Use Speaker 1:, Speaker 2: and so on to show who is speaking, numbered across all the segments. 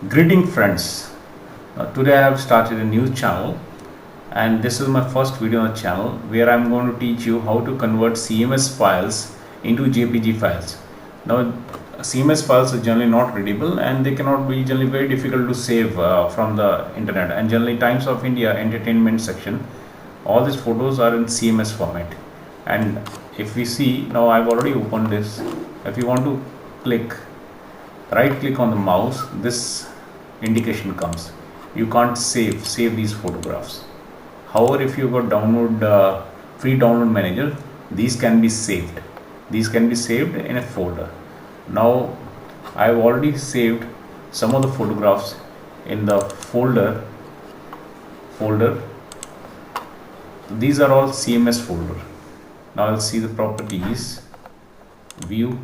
Speaker 1: Greeting friends. Today I have started a new channel and this is my first video on the channel where I am going to teach you how to convert CMS files into JPG files. Now CMS files are generally not readable and they cannot be generally very difficult to save from the internet, and generally Times of India entertainment section, all these photos are in CMS format. And if we see, now I've already opened this. If you want to right click on the mouse, this indication comes, you can't save these photographs. However, if you got free download manager, these can be saved in a folder. Now I've already saved some of the photographs in the folder. These are all CMS folder. Now I'll see the properties, view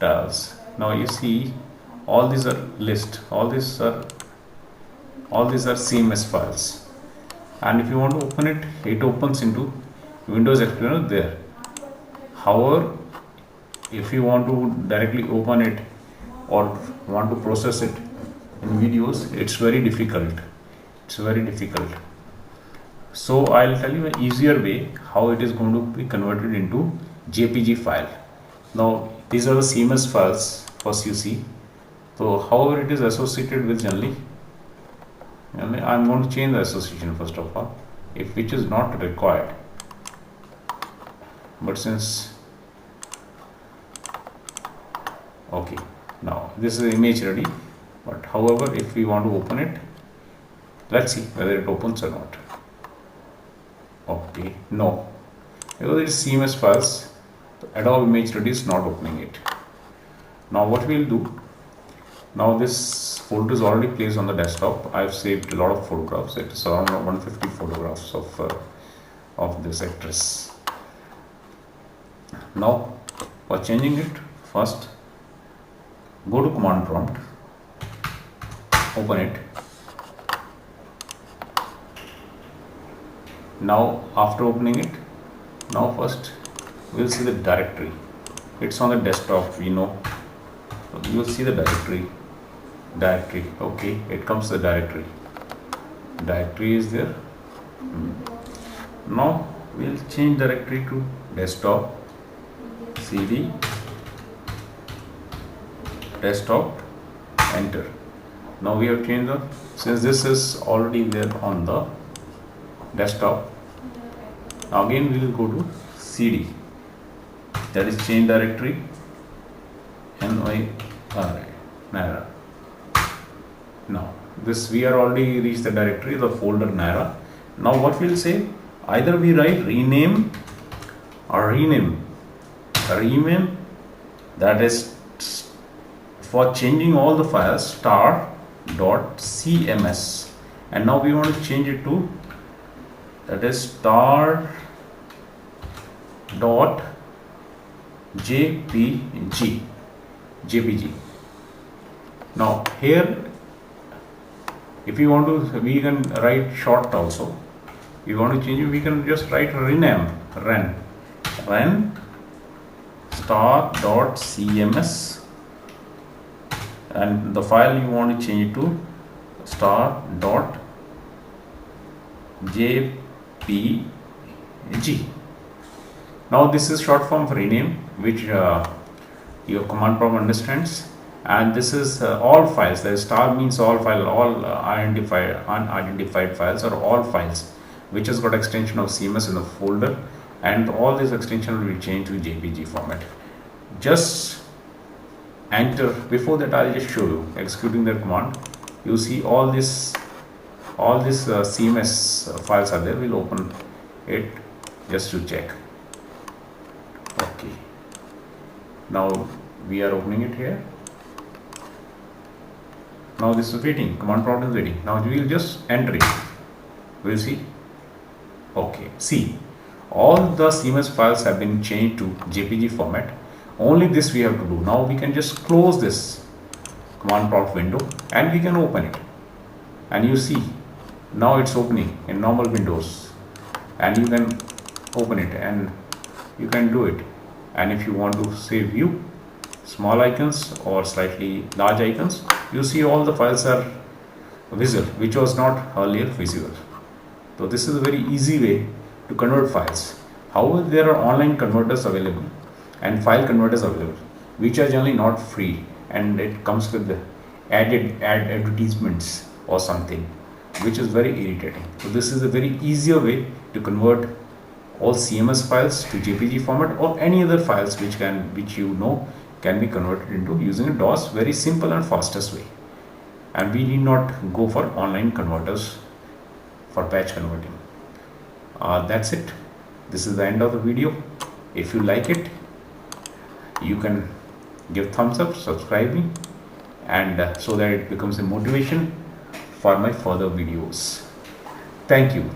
Speaker 1: tiles. Now you see all these are all these are CMS files, and if you want to open it, it opens into Windows Explorer there. However, if you want to directly open it or want to process it in videos, it's very difficult. So I'll tell you an easier way how it is going to be converted into JPG file. Now these are the CMS files first you see. So however it is associated with generally, I'm going to change the association first of all, which is not required, but since okay, now this is image ready, but however if we want to open it, let's see whether it opens or not. Okay, no, because it is CMS files, Adobe Image Ready is not opening it. Now what we'll do, now this folder is already placed on the desktop. I've saved a lot of photographs. It's around 150 photographs of this actress. Now for changing it, first go to command prompt, open it. Now after opening it, now first we'll see the directory. It's on the desktop, you'll see the directory. Okay, it comes the directory is there. Now we'll change directory to desktop, cd desktop, enter. Now we have changed since this is already there on the desktop. Now again we will go to cd, that is change directory, Naira. Now this we are already reached the directory, the folder Naira. Now what we'll say, either we write rename or rename, that is for changing all the files star.cms, and now we want to change it to, that is star.jpg. Now here, if you want to, we can write short also. If you want to change it, we can just write rename, ren star.cms, and the file you want to change it to star.jpg. Now this is short form for rename, which your command prompt understands, and this is all files. The star means all file, all unidentified files, or all files which has got extension of CMS in the folder, and all this extension will be changed to JPG format. Just enter. Before that, I'll just show you executing that command. You see all this CMS files are there. We'll open it just to check. Okay, now we are opening it here. Now this is waiting, command prompt is waiting. Now we will just enter it. We'll see. Okay, see, all the CMS files have been changed to JPG format. Only this we have to do. Now we can just close this command prompt window and we can open it, and you see now it's opening in normal windows, and you can open it and you can do it. And if you want to save view, small icons or slightly large icons, you see all the files are visible, which was not earlier visible. So this is a very easy way to convert files. However, there are online converters available and file converters available, which are generally not free, and it comes with the ad advertisements or something, which is very irritating. So this is a very easier way to convert all CMS files to JPG format or any other files which can be converted into using a DOS, very simple and fastest way. And we need not go for online converters for patch converting. That's it. This is the end of the video. If you like it, you can give thumbs up, subscribe me, and so that it becomes a motivation for my further videos. Thank you.